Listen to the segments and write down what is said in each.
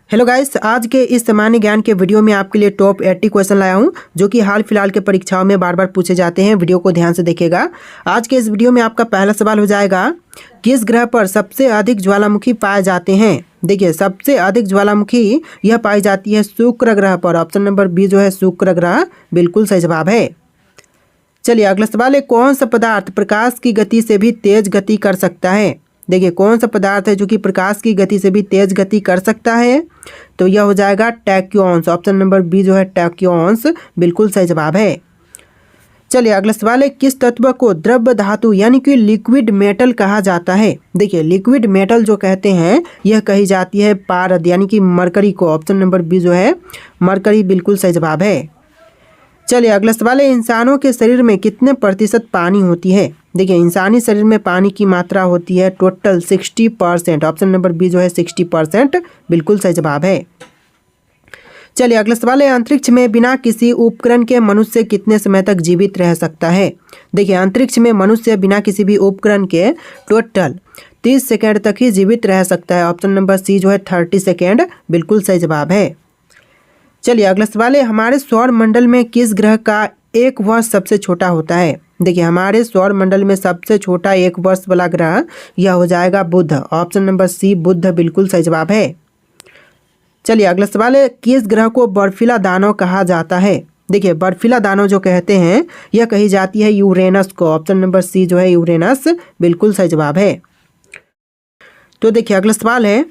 Hello guys, आज के इस सामान्य ज्ञान के वीडियो में आपके लिए टॉप 80 क्वेश्चन लाया हूं जो कि हाल फिलहाल के परीक्षाओं में बार बार पूछे जाते हैं। वीडियो को ध्यान से देखिएगा। आज के इस वीडियो में आपका पहला सवाल हो जाएगा, किस ग्रह पर सबसे अधिक ज्वालामुखी पाए जाते हैं। देखिए, सबसे अधिक ज्वालामुखी यह पाई जाती है शुक्र ग्रह पर। ऑप्शन नंबर बी जो है शुक्र ग्रह बिल्कुल सही जवाब है। चलिए अगला सवाल है, कौन सा पदार्थ प्रकाश की गति से भी तेज गति कर सकता है। देखिए, कौन सा पदार्थ है जो कि प्रकाश की गति से भी तेज गति कर सकता है, तो यह हो जाएगा टैक्योन्स। ऑप्शन नंबर बी जो है टैक्योन्स बिल्कुल सही जवाब है। चलिए अगला सवाल है, किस तत्व को द्रव्य धातु यानी कि लिक्विड मेटल कहा जाता है। देखिए, लिक्विड मेटल जो कहते हैं यह कही जाती है पारद यानी कि मरकरी को। ऑप्शन नंबर बी जो है मरकरी बिल्कुल सही जवाब है। चलिए अगला सवाल है, इंसानों के शरीर में कितने प्रतिशत पानी होती है। देखिए, इंसानी शरीर में पानी की मात्रा होती है टोटल 60%। ऑप्शन नंबर बी जो है 60% बिल्कुल सही जवाब है। चलिए अगला सवाल है, अंतरिक्ष में बिना किसी उपकरण के मनुष्य कितने समय तक जीवित रह सकता है। देखिए, अंतरिक्ष में मनुष्य बिना किसी भी उपकरण के टोटल 30 सेकेंड तक ही जीवित रह सकता है। ऑप्शन नंबर सी जो है 30 सेकेंड बिल्कुल सही जवाब है। चलिए अगला सवाल है, हमारे सौर मंडल में किस ग्रह का एक वर्ष सबसे छोटा होता है। देखिए, हमारे सौर मंडल में सबसे छोटा एक वर्ष वाला ग्रह यह हो जाएगा बुध। ऑप्शन नंबर सी बुध बिल्कुल सही जवाब है। चलिए अगला सवाल है, किस ग्रह को बर्फीला दानव कहा जाता है। देखिए, बर्फीला दानव जो कहते हैं यह कही जाती है यूरेनस को। ऑप्शन नंबर सी जो है यूरेनस बिल्कुल सही जवाब है। तो देखिए अगला सवाल है,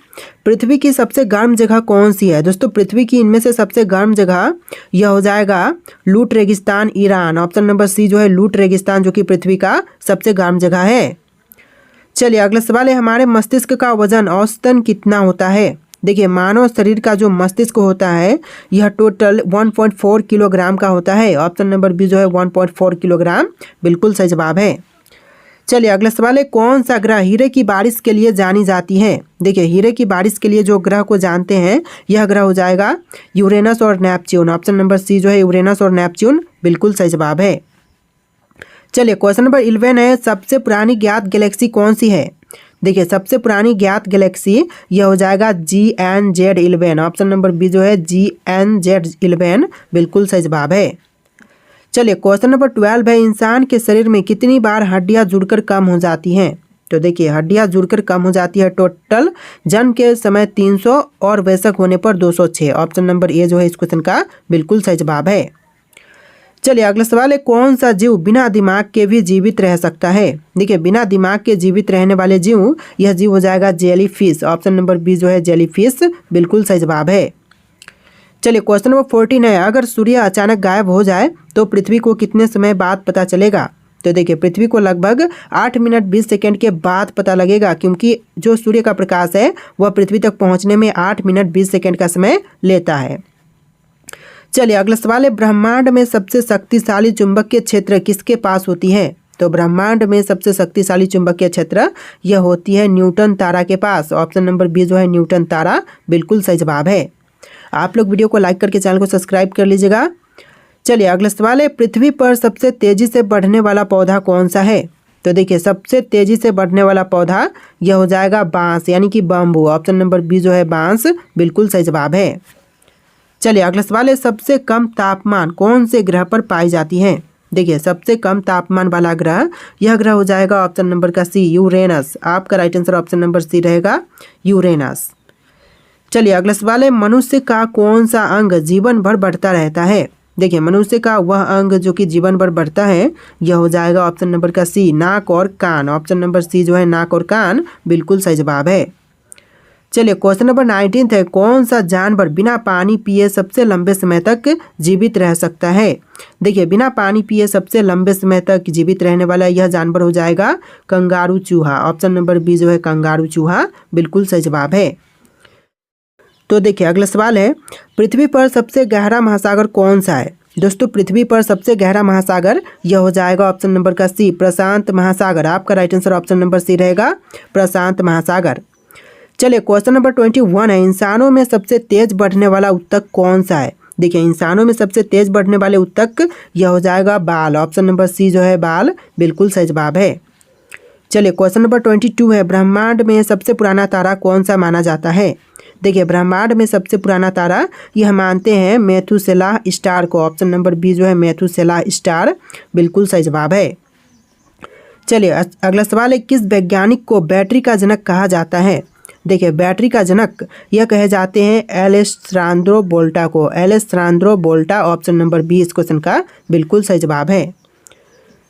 पृथ्वी की सबसे गर्म जगह कौन सी है। दोस्तों, पृथ्वी की इनमें से सबसे गर्म जगह यह हो जाएगा लूट रेगिस्तान ईरान। ऑप्शन नंबर सी जो है लूट रेगिस्तान जो कि पृथ्वी का सबसे गर्म जगह है। चलिए अगला सवाल है, हमारे मस्तिष्क का वजन औसतन कितना होता है। देखिए, मानव शरीर का जो मस्तिष्क होता है यह टोटल 1.4 किलोग्राम का होता है। ऑप्शन नंबर बी जो है 1.4 किलोग्राम बिल्कुल सही जवाब है। चलिए अगला सवाल है, कौन सा ग्रह हीरे की बारिश के लिए जानी जाती है। देखिए, हीरे की बारिश के लिए जो ग्रह को जानते हैं यह ग्रह हो जाएगा यूरेनस और नेपच्यून। ऑप्शन नंबर सी जो है यूरेनस और नेपच्यून बिल्कुल सही जवाब है। चलिए क्वेश्चन नंबर 11 है, सबसे पुरानी ज्ञात गैलेक्सी कौन सी है। देखिए, सबसे पुरानी ज्ञात गैलेक्सी यह हो जाएगा GNZ11। ऑप्शन नंबर बी जो है GNZ11 बिल्कुल सही जवाब है। चलिए क्वेश्चन नंबर 12 है, इंसान के शरीर में कितनी बार हड्डियां जुड़कर कम हो जाती हैं। तो देखिए, हड्डियां जुड़कर कम हो जाती है टोटल जन्म के समय 300 और वयस्क होने पर 206। ऑप्शन नंबर ए जो है इस क्वेश्चन का बिल्कुल सही जवाब है। चलिए अगला सवाल है, कौन सा जीव बिना दिमाग के भी जीवित रह सकता है। देखिए, बिना दिमाग के जीवित रहने वाले जीव यह जीव हो जाएगा जेलीफिश। ऑप्शन नंबर बी जो है जेलीफिश बिल्कुल सही जवाब है। चलिए क्वेश्चन नंबर 14 है, अगर सूर्य अचानक गायब हो जाए तो पृथ्वी को कितने समय बाद पता चलेगा। तो देखिए, पृथ्वी को लगभग 8 मिनट 20 सेकेंड के बाद पता लगेगा, क्योंकि जो सूर्य का प्रकाश है वह पृथ्वी तक पहुंचने में 8 मिनट 20 सेकेंड का समय लेता है। चलिए अगला सवाल है, ब्रह्मांड में सबसे शक्तिशाली चुंबकीय क्षेत्र किसके पास होती है। तो ब्रह्मांड में सबसे शक्तिशाली चुंबकीय क्षेत्र यह होती है न्यूटन तारा के पास। ऑप्शन नंबर बी जो है न्यूटन तारा बिल्कुल सही जवाब है। आप लोग वीडियो को लाइक करके चैनल को सब्सक्राइब कर लीजिएगा। चलिए अगला सवाल है, पृथ्वी पर सबसे तेजी से बढ़ने वाला पौधा कौन सा है। तो देखिए, सबसे तेजी से बढ़ने वाला पौधा यह हो जाएगा बांस यानी कि बम्बू। ऑप्शन नंबर बी जो है बांस बिल्कुल सही जवाब है। चलिए अगला सवाल है, सबसे कम तापमान कौन से ग्रह पर पाई जाती है। देखिए, सबसे कम तापमान वाला ग्रह यह ग्रह हो जाएगा ऑप्शन नंबर का सी यूरेनस। आपका right answer option number C रहेगा यूरेनस। चलिए अगला सवाल है, मनुष्य का कौन सा अंग जीवन भर बढ़ता रहता है। देखिए, मनुष्य का वह अंग जो कि जीवन भर बढ़ता है यह हो जाएगा ऑप्शन नंबर का सी नाक और कान। ऑप्शन नंबर सी जो है नाक और कान बिल्कुल सही जवाब है। चलिए क्वेश्चन नंबर 19 है, कौन सा जानवर बिना पानी पिए सबसे लंबे समय तक जीवित रह सकता है। देखिए, बिना पानी पिए सबसे लंबे समय तक जीवित रहने वाला यह जानवर हो जाएगा कंगारू चूहा। ऑप्शन नंबर बी जो है कंगारू चूहा बिल्कुल सही जवाब है। तो देखिए अगला सवाल है, पृथ्वी पर सबसे गहरा महासागर कौन सा है। दोस्तों, पृथ्वी पर सबसे गहरा महासागर यह हो जाएगा ऑप्शन नंबर का सी प्रशांत महासागर। आपका right answer option number C रहेगा प्रशांत महासागर। चलिए क्वेश्चन नंबर 21 है, इंसानों में सबसे तेज बढ़ने वाला उत्तक कौन सा है। देखिए, इंसानों में सबसे तेज बढ़ने वाले उत्तक यह हो जाएगा बाल। ऑप्शन नंबर सी जो है बाल बिल्कुल सही जवाब है। चलिए क्वेश्चन नंबर 22 है, ब्रह्मांड में सबसे पुराना तारा कौन सा माना जाता है। देखिए ब्रह्मांड में सबसे पुराना तारा यह मानते हैं मेथुसेलाह स्टार को। ऑप्शन नंबर बी जो है मेथुसेलाह स्टार बिल्कुल सही जवाब है। चलिए अगला सवाल है, किस वैज्ञानिक को बैटरी का जनक कहा जाता है? देखिए बैटरी का जनक यह कहे जाते हैं एलेस्सांद्रो वोल्टा को। एलेस्सांद्रो वोल्टा ऑप्शन नंबर बी इस क्वेश्चन का बिल्कुल सही जवाब है।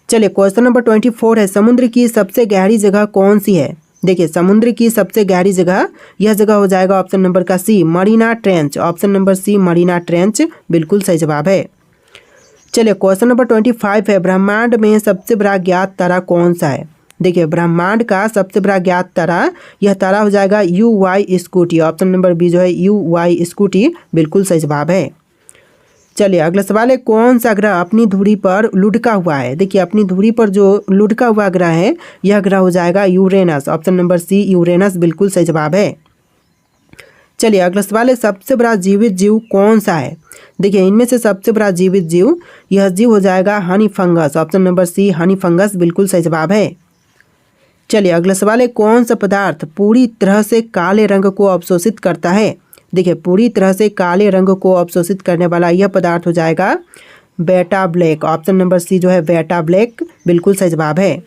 चलिए क्वेश्चन नंबर 24 है, समुद्र की सबसे गहरी जगह कौन सी है? देखिए समुद्र की सबसे गहरी जगह यह जगह हो जाएगा ऑप्शन नंबर का C Mariana Trench. Option number C Mariana Trench बिल्कुल सही जवाब है। चलिए क्वेश्चन नंबर 25 है, ब्रह्मांड में सबसे बड़ा ज्ञात तारा कौन सा है? देखिए ब्रह्मांड का सबसे बड़ा ज्ञात तारा यह तारा हो जाएगा UY Scuti. Option number B जो है UY स्कूटी बिल्कुल सही जवाब है। चलिए अगला सवाल है, कौन सा ग्रह अपनी धुरी पर लुढ़का हुआ है? देखिए अपनी धुरी पर जो लुढ़का हुआ ग्रह है यह ग्रह हो जाएगा Uranus. Option number C Uranus बिल्कुल सही जवाब है। चलिए अगला सवाल है, सबसे बड़ा जीवित जीव कौन सा है? देखिए इनमें से सबसे बड़ा जीवित जीव यह जीव हो जाएगा honey fungus. Option number C honey fungus बिल्कुल सही जवाब है। चलिए अगला सवाल है, कौन सा पदार्थ पूरी तरह से काले रंग को अवशोषित करता है? देखिए पूरी तरह से काले रंग को अवशोषित करने वाला यह पदार्थ हो जाएगा बेटा ब्लैक। ऑप्शन नंबर सी जो है बेटा ब्लैक बिल्कुल सही जवाब है।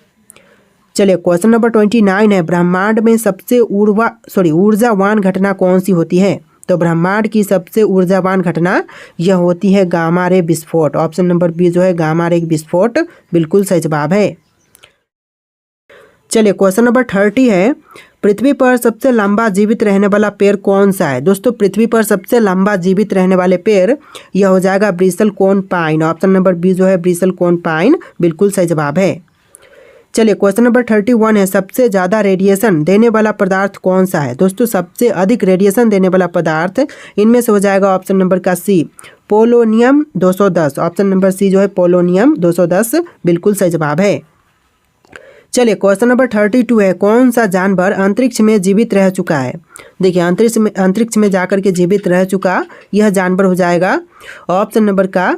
चलिए क्वेश्चन नंबर 29 है, ब्रह्मांड में सबसे ऊर्जावान घटना कौन सी होती है? तो ब्रह्मांड की सबसे ऊर्जावान घटना यह होती है गामा रे विस्फोट। ऑप्शन नंबर बी जो है गामा रे विस्फोट बिल्कुल सही जवाब है। चलिए क्वेश्चन नंबर 30 है, पृथ्वी पर सबसे लंबा जीवित रहने वाला पेड़ कौन सा है? दोस्तों पृथ्वी पर सबसे लंबा जीवित रहने वाले पेड़ यह हो जाएगा ब्रिसल कोन पाइन। ऑप्शन नंबर बी जो है ब्रिसल कोन पाइन बिल्कुल सही जवाब है। चलिए क्वेश्चन नंबर 31 है, सबसे ज़्यादा रेडिएशन देने वाला पदार्थ कौन सा है? दोस्तों सबसे अधिक रेडिएशन देने वाला पदार्थ इनमें से हो जाएगा ऑप्शन नंबर का सी पोलोनियम 210। ऑप्शन नंबर सी जो है पोलोनियम 210 बिल्कुल सही जवाब है। चलिए क्वेश्चन नंबर 32 है, कौन सा जानवर अंतरिक्ष में जीवित रह चुका है? देखिए अंतरिक्ष में जाकर के जीवित रह चुका यह जानवर हो जाएगा ऑप्शन नंबर का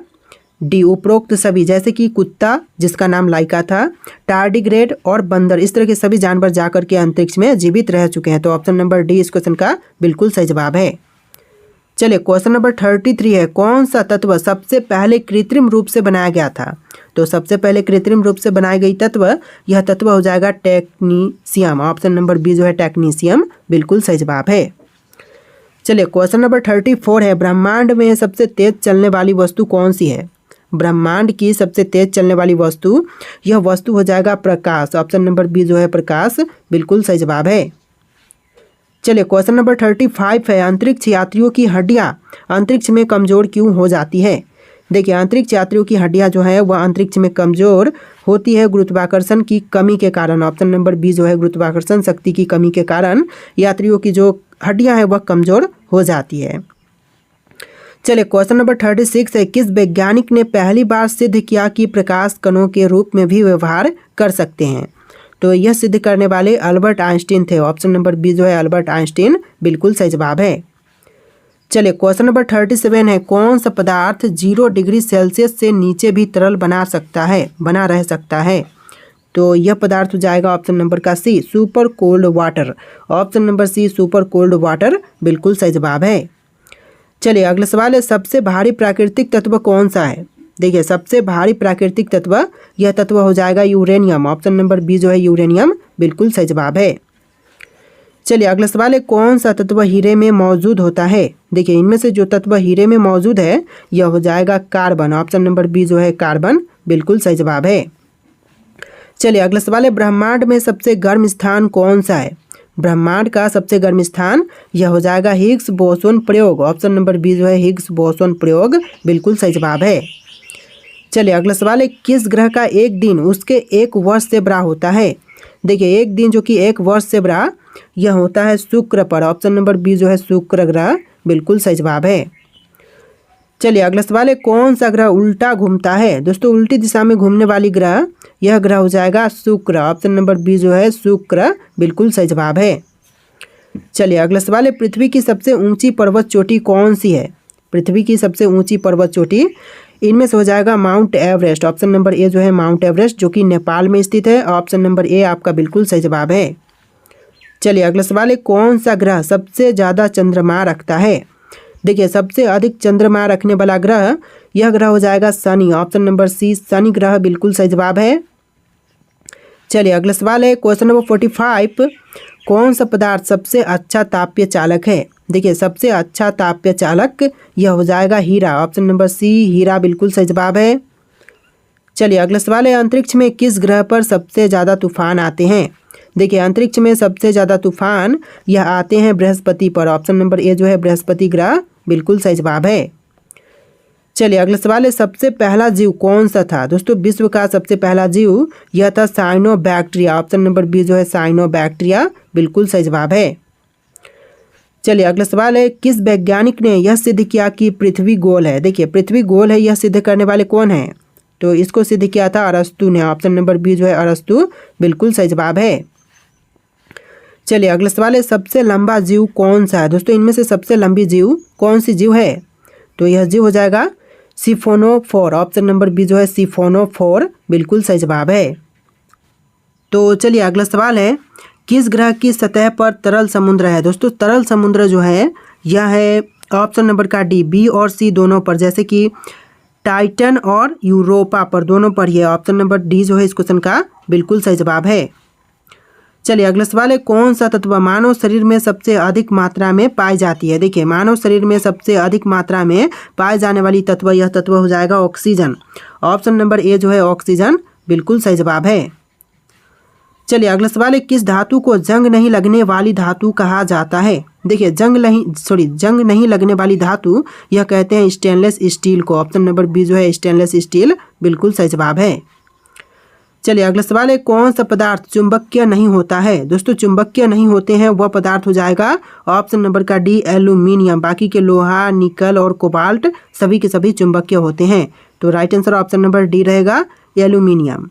डी उपरोक्त सभी, जैसे कि कुत्ता जिसका नाम लाइका था, टार्डिग्रेड और बंदर, इस तरह के सभी जानवर जाकर के अंतरिक्ष में जीवित रह चुके हैं। तो ऑप्शन नंबर डी इस क्वेश्चन का बिल्कुल सही जवाब है। चलिए क्वेश्चन नंबर 33 है, कौन सा तत्व सबसे पहले कृत्रिम रूप से बनाया गया था? तो सबसे पहले कृत्रिम रूप से बनाई गई तत्व यह तत्व हो जाएगा टेक्नीशियम। ऑप्शन नंबर बी जो है टेक्नीशियम बिल्कुल सही जवाब है। चलिए क्वेश्चन नंबर 34 है, ब्रह्मांड में सबसे तेज चलने वाली वस्तु कौन सी है? ब्रह्मांड की सबसे तेज चलने वाली वस्तु यह वस्तु हो जाएगा प्रकाश। ऑप्शन नंबर बी जो है प्रकाश बिल्कुल सही जवाब है। चलिए क्वेश्चन नंबर 35 है, अंतरिक्ष यात्रियों की हड्डियां अंतरिक्ष में कमजोर क्यों हो जाती है? देखिए अंतरिक्ष यात्रियों की हड्डियां जो है वह अंतरिक्ष में कमजोर होती है गुरुत्वाकर्षण की कमी के कारण। ऑप्शन नंबर बी जो है गुरुत्वाकर्षण शक्ति की कमी के कारण यात्रियों की जो हड्डियां हैं वह कमजोर हो जाती है। चलिए क्वेश्चन नंबर 36 है, किस वैज्ञानिक ने पहली बार सिद्ध किया कि प्रकाश कणों के रूप में भी व्यवहार कर सकते हैं? तो यह सिद्ध करने वाले अल्बर्ट आइंस्टीन थे। ऑप्शन नंबर बी जो है अल्बर्ट आइंस्टीन बिल्कुल सही जवाब है। चलिए क्वेश्चन नंबर 37 है, कौन सा पदार्थ 0 डिग्री सेल्सियस से नीचे भी तरल बना रह सकता है? तो यह पदार्थ हो जाएगा ऑप्शन नंबर का C super cold water. Option number C super cold water बिल्कुल सही जवाब है। चलिए अगला सवाल है, सबसे भारी प्राकृतिक तत्व कौन सा है? देखिए सबसे भारी प्राकृतिक तत्व यह तत्व हो जाएगा यूरेनियम। ऑप्शन नंबर बी जो है यूरेनियम बिल्कुल सही जवाब है। चलिए अगला सवाल है, कौन सा तत्व हीरे में मौजूद होता है? देखिए इनमें से जो तत्व हीरे में मौजूद है यह हो जाएगा कार्बन। ऑप्शन नंबर बी जो है कार्बन बिल्कुल सही जवाब है। चलिए अगला सवाल है, ब्रह्मांड में सबसे गर्म स्थान कौन सा है? ब्रह्मांड का सबसे गर्म स्थान यह हो जाएगा हिग्स बोसोन प्रयोग। ऑप्शन नंबर बी जो है हिग्स बोसोन प्रयोग बिल्कुल सही जवाब है। चलिए अगला सवाल है, किस ग्रह का एक दिन उसके 1 वर्ष से बड़ा होता है? देखिए एक दिन जो कि 1 वर्ष से बड़ा यह होता है शुक्र पर। ऑप्शन नंबर बी जो है शुक्र ग्रह बिल्कुल सही जवाब है। चलिए अगला सवाल है, कौन सा ग्रह उल्टा घूमता है? दोस्तों उल्टी दिशा में घूमने वाली ग्रह यह ग्रह हो जाएगा शुक्र। ऑप्शन नंबर बी जो है शुक्र बिल्कुल सही जवाब है। चलिए अगला सवाल है, पृथ्वी की सबसे ऊंची पर्वत चोटी कौन सी है? पृथ्वी की सबसे ऊंची पर्वत चोटी इनमें से हो जाएगा mount Everest. Option number A जो है माउंट एवरेस्ट जो कि नेपाल में स्थित है। ऑप्शन नंबर ए आपका बिल्कुल सही जवाब है। चलिए अगला सवाल है, कौन सा ग्रह सबसे ज़्यादा चंद्रमा रखता है? देखिए सबसे अधिक चंद्रमा रखने वाला ग्रह, यह ग्रह हो जाएगा शनि। ऑप्शन नंबर सी, शनि ग्रह बिल्कुल सही जवाब है। चलिए अगला सवाल है, क्वेश्चन नंबर 45, कौन सा पदार्थ सबसे अच्छा ताप्य चालक है? देखिए सबसे अच्छा ताप्य चालक यह हो जाएगा हीरा। ऑप्शन नंबर सी, हीरा बिल्कुल सही जवाब है। चलिए अगला सवाल है, अंतरिक्ष में किस ग्रह पर सबसे ज़्यादा तूफान आते हैं? देखिए अंतरिक्ष में सबसे ज़्यादा तूफान यह आते हैं बृहस्पति पर। ऑप्शन नंबर ए जो है बृहस्पति ग्रह बिल्कुल सही जवाब है। चलिए अगला सवाल है, सबसे पहला जीव कौन सा था? दोस्तों विश्व का सबसे पहला जीव यह था साइनोबैक्टीरिया। ऑप्शन नंबर बी जो है साइनोबैक्टीरिया बिल्कुल सही जवाब है। चलिए अगला सवाल है, किस वैज्ञानिक ने यह सिद्ध किया कि पृथ्वी गोल है? देखिए पृथ्वी गोल है, यह सिद्ध करने वाले कौन हैं? तो इसको सिद्ध किया था अरस्तु ने। ऑप्शन नंबर बी जो है अरस्तु बिल्कुल सही जवाब है। चलिए अगला सवाल है, सबसे लंबा जीव कौन सा है? दोस्तों इनमें से सबसे लंबी जीव कौन सी जीव है? तो यह जीव हो जाएगा सिफोनोफोर। ऑप्शन नंबर बी जो है सिफोनोफोर बिल्कुल सही जवाब है। तो चलिए अगला सवाल है, किस ग्रह की सतह पर तरल समुद्र है? दोस्तों तरल समुद्र जो है यह है ऑप्शन नंबर का डी, बी और सी दोनों पर, जैसे कि टाइटन और यूरोपा पर, दोनों पर ही है। ऑप्शन नंबर डी जो है इस क्वेश्चन का बिल्कुल सही जवाब है। चलिए अगला सवाल है, कौन सा तत्व मानव शरीर में सबसे अधिक मात्रा में पाई जाती है? देखिए मानव शरीर में सबसे अधिक मात्रा में पाए जाने वाली तत्व, यह तत्व हो जाएगा ऑक्सीजन। ऑप्शन नंबर ए जो है ऑक्सीजन बिल्कुल सही जवाब है। चलिए अगला सवाल है, किस धातु को जंग नहीं लगने वाली धातु कहा जाता है? देखिए जंग नहीं लगने वाली धातु यह कहते हैं स्टेनलेस स्टील को। ऑप्शन नंबर बी जो है स्टेनलेस स्टील बिल्कुल सही जवाब है। चलिए अगला सवाल है, कौन सा पदार्थ चुंबकीय नहीं होता है? दोस्तों चुंबकीय नहीं होते हैं वह पदार्थ हो जाएगा ऑप्शन नंबर का डी, एल्यूमिनियम। बाकी के लोहा, निकल और कोबाल्ट सभी के सभी चुंबकीय होते हैं। तो right answer option number D रहेगा, एल्यूमिनियम।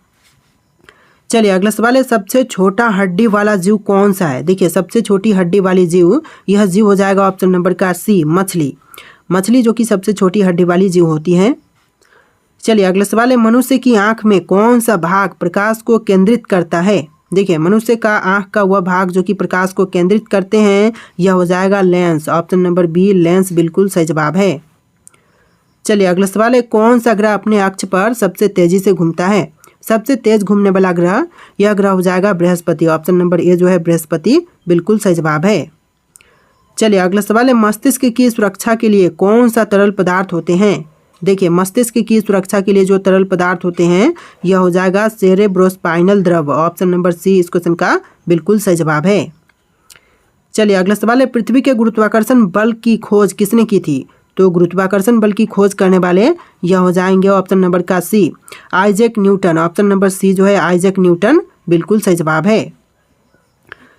चलिए अगला सवाल है, सबसे छोटा हड्डी वाला जीव कौन सा है? देखिए सबसे छोटी हड्डी वाली जीव, यह जीव हो जाएगा ऑप्शन नंबर का सी, मछली। मछली जो कि सबसे छोटी हड्डी वाली जीव होती है। चलिए अगला सवाल है, मनुष्य की आंख में कौन सा भाग प्रकाश को केंद्रित करता है? देखिए मनुष्य का आंख का वह भाग जो कि प्रकाश को केंद्रित करते हैं यह हो जाएगा lens. Option number B, lens बिल्कुल सही जवाब है। चलिए अगला सवाल है, कौन सा ग्रह अपने अक्ष पर सबसे तेजी से घूमता है? सबसे तेज घूमने वाला ग्रह, यह ग्रह हो जाएगा बृहस्पति। ऑप्शन नंबर ए जो है बृहस्पति बिल्कुल सही जवाब है। चलिए अगला सवाल है, मस्तिष्क की सुरक्षा के लिए कौन सा तरल पदार्थ होते हैं? देखिए मस्तिष्क की सुरक्षा के लिए जो तरल पदार्थ होते हैं यह हो जाएगा सेरेब्रोस्पाइनल द्रव। ऑप्शन नंबर सी इस क्वेश्चन का बिल्कुल सही जवाब है। चलिए अगला सवाल है, पृथ्वी के गुरुत्वाकर्षण बल की खोज किसने की थी? तो गुरुत्वाकर्षण बल की खोज करने वाले यह हो जाएंगे ऑप्शन नंबर का C, Isaac Newton. Option number C जो है आइजैक न्यूटन बिल्कुल सही जवाब है।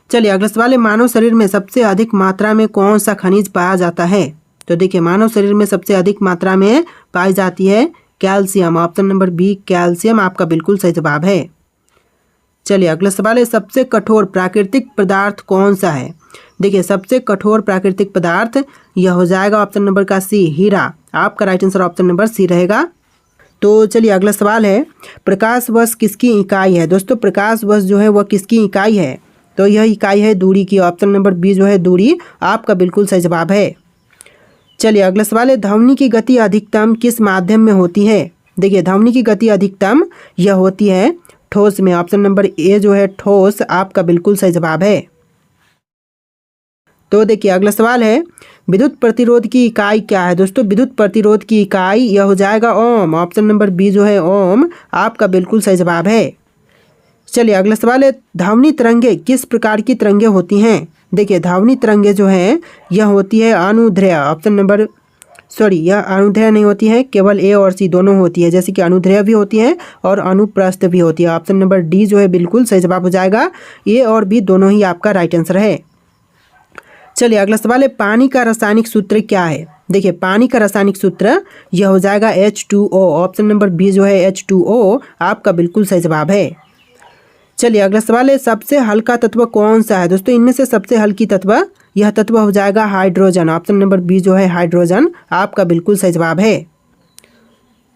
चलिए अगला सवाल है, मानव शरीर में सबसे अधिक मात्रा में कौन सा खनिज पाया जाता है? तो देखिए मानव शरीर में सबसे अधिक मात्रा में पाई जाती है calcium. Option number B, calcium आपका बिल्कुल सही जवाब है। चलिए अगला सवाल है, सबसे कठोर प्राकृतिक पदार्थ कौन सा है? देखिए सबसे कठोर प्राकृतिक पदार्थ यह हो जाएगा ऑप्शन नंबर का सी, हीरा। आपका right answer option number C रहेगा। तो चलिए अगला सवाल है, प्रकाश वर्ष किसकी इकाई है? दोस्तों प्रकाश वर्ष जो है वह किसकी इकाई है? तो यह इकाई है दूरी की। ऑप्शन नंबर बी जो है दूरी आपका बिल्कुल सही जवाब है। चलिए अगला सवाल है, ध्वनि की गति अधिकतम किस माध्यम में होती है? देखिए ध्वनि की गति अधिकतम यह होती है ठोस में। ऑप्शन नंबर ए जो है ठोस आपका बिल्कुल सही जवाब है। तो देखिए अगला सवाल है, विद्युत प्रतिरोध की इकाई क्या है? दोस्तों विद्युत प्रतिरोध की इकाई यह हो जाएगा ओम। ऑप्शन नंबर बी जो है ओम आपका बिल्कुल सही जवाब है। चलिए अगला सवाल है, ध्वनि तरंगे किस प्रकार की तरंगे होती हैं? देखिए ध्वनि तरंगे जो है यह होती है अनुदैर्ध्य। ऑप्शन नंबर यह अनुदैर्ध्य नहीं होती है, केवल ए और सी दोनों होती है, जैसे कि अनुदैर्ध्य भी होती है और अनुप्रस्थ भी होती है। ऑप्शन नंबर डी जो है बिल्कुल सही जवाब हो जाएगा। ए और बी दोनों ही आपका राइट आंसर है। चलिए अगला सवाल है, पानी का रासायनिक सूत्र क्या है? देखिए पानी का रासायनिक सूत्र यह हो जाएगा H2O। ऑप्शन नंबर बी जो है H2O आपका बिल्कुल सही जवाब है। चलिए अगला सवाल है, सबसे हल्का तत्व कौन सा है? दोस्तों इनमें से सबसे हल्की तत्व यह तत्व हो जाएगा हाइड्रोजन। ऑप्शन नंबर बी जो है हाइड्रोजन आपका बिल्कुल सही जवाब है।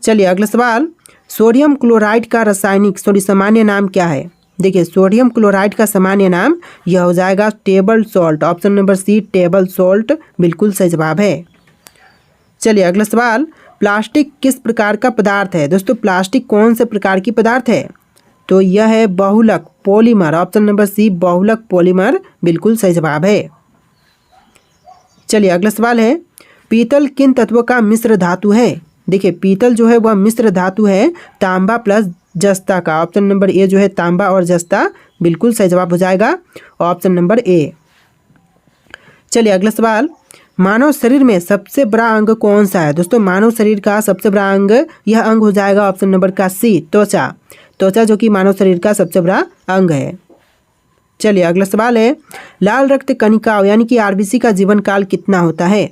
चलिए अगला सवाल, सोडियम क्लोराइड का रासायनिक सामान्य नाम क्या है? देखिए सोडियम क्लोराइड का सामान्य नाम यह हो जाएगा table salt. Option number C table salt बिल्कुल सही जवाब है। चलिए अगला सवाल, प्लास्टिक किस प्रकार का पदार्थ है? दोस्तों प्लास्टिक कौन से प्रकार की पदार्थ है? तो यह है बहुलक पॉलीमर। ऑप्शन नंबर सी बहुलक पॉलीमर बिल्कुल सही जवाब है। चलिए अगला सवाल है, पीतल किन तत्वों का मिश्र धातु है? देखिए पीतल जो है वह मिश्र धातु है तांबा प्लस जस्ता का। ऑप्शन नंबर ए जो है तांबा और जस्ता बिल्कुल सही जवाब हो जाएगा ऑप्शन नंबर ए। चलिए अगला सवाल, मानव शरीर में सबसे बड़ा अंग कौन सा है? दोस्तों मानव शरीर का सबसे बड़ा अंग यह अंग हो जाएगा ऑप्शन नंबर का सी त्वचा। त्वचा जो कि मानव शरीर का सबसे बड़ा अंग है। चलिए अगला सवाल है, लाल रक्त कणिकाओं यानी कि आरबीसी का जीवन काल कितना होता है?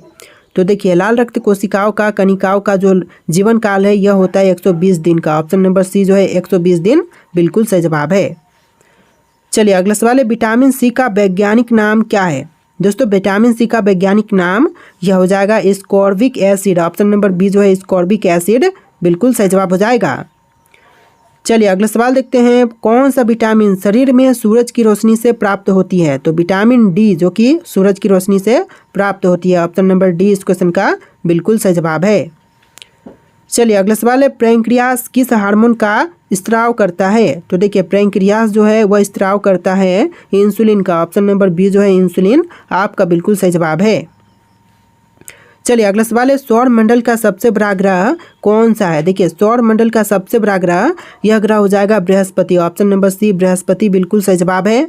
तो देखिए लाल रक्त कोशिकाओं का कणिकाओं का जो जीवन काल है यह होता है 120 दिन का। ऑप्शन नंबर सी जो है 120 दिन बिल्कुल सही जवाब है। चलिए अगला सवाल है, विटामिन सी का वैज्ञानिक नाम क्या है? दोस्तों विटामिन सी का वैज्ञानिक नाम यह हो जाएगा ascorbic acid. Option number B जो है स्कॉर्बिक एसिड बिल्कुल सही जवाब हो जाएगा। चलिए अगला सवाल देखते हैं, कौन सा विटामिन शरीर में सूरज की रोशनी से प्राप्त होती है? तो विटामिन डी जो कि सूरज की रोशनी से प्राप्त होती है। ऑप्शन नंबर डी इस क्वेश्चन का बिल्कुल सही जवाब है। चलिए अगला सवाल है, पैंक्रियास किस हार्मोन का स्त्राव करता है? तो देखिए पैंक्रियास जो है वह स्त्राव करता है इंसुलिन का। ऑप्शन नंबर बी जो है इंसुलिन आपका बिल्कुल सही जवाब है। चलिए अगला सवाल है, सौर मंडल का सबसे बड़ा ग्रह कौन सा है? देखिए सौर मंडल का सबसे बड़ा ग्रह यह ग्रह हो जाएगा बृहस्पति। ऑप्शन नंबर सी बृहस्पति बिल्कुल सही जवाब है।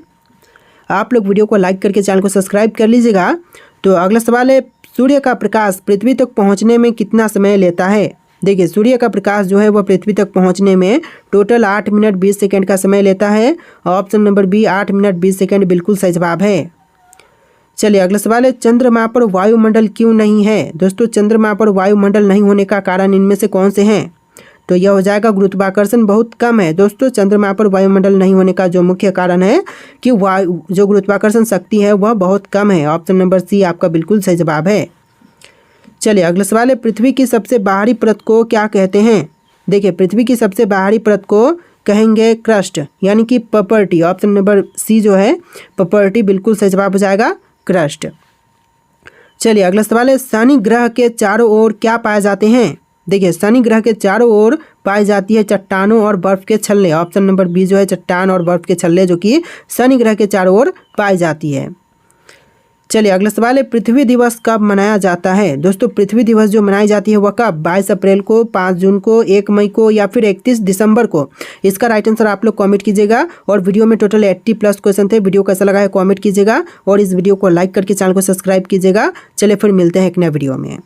आप लोग वीडियो को लाइक करके चैनल को सब्सक्राइब कर लीजिएगा। तो अगला सवाल है, सूर्य का प्रकाश पृथ्वी तक पहुंचने में कितना समय लेता है? देखिए सूर्य का प्रकाश जो है वह पृथ्वी तक पहुंचने में टोटल 8 मिनट 20 सेकंड का समय लेता है। Option number B 8 minute 20 second बिल्कुल सही जवाब है। चलिए अगला सवाल है, चंद्रमा पर वायुमंडल क्यों नहीं है? दोस्तों चंद्रमा पर वायुमंडल नहीं होने का कारण इनमें से कौन से हैं? तो यह हो जाएगा गुरुत्वाकर्षण बहुत कम है। दोस्तों चंद्रमा पर वायुमंडल नहीं होने का जो मुख्य कारण है कि जो गुरुत्वाकर्षण शक्ति है वह बहुत कम है। ऑप्शन नंबर सी आपका बिल्कुल सही जवाब है। चलिए अगला सवाल है, पृथ्वी की सबसे बाहरी परत को क्या कहते हैं? देखिए पृथ्वी की सबसे बाहरी परत को कहेंगे क्रस्ट यानी कि प्रॉपर्टी। ऑप्शन नंबर सी जो है प्रॉपर्टी बिल्कुल सही जवाब हो जाएगा क्रस्ट। चलिए अगला सवाल है, शनि ग्रह के चारों ओर क्या पाए जाते हैं? देखिए शनि ग्रह के चारों ओर पाई जाती है चट्टानों और बर्फ के छल्ले। ऑप्शन नंबर बी जो है चट्टान और बर्फ के छल्ले जो कि शनि ग्रह के चारों ओर पाई जाती है। चलिए अगला सवाल है, पृथ्वी दिवस कब मनाया जाता है? दोस्तों पृथ्वी दिवस जो मनाई जाती है वह कब? 22 अप्रैल को, 5 जून को, 1 मई को या फिर 31 दिसंबर को? इसका राइट आंसर आप लोग कमेंट कीजिएगा। और वीडियो में टोटल 80+ क्वेश्चन थे। वीडियो कैसा लगा है कमेंट कीजिएगा और इस वीडियो को लाइक करके चैनल को सब्सक्राइब कीजिएगा। चलिए फिर मिलते हैं एक नए वीडियो में।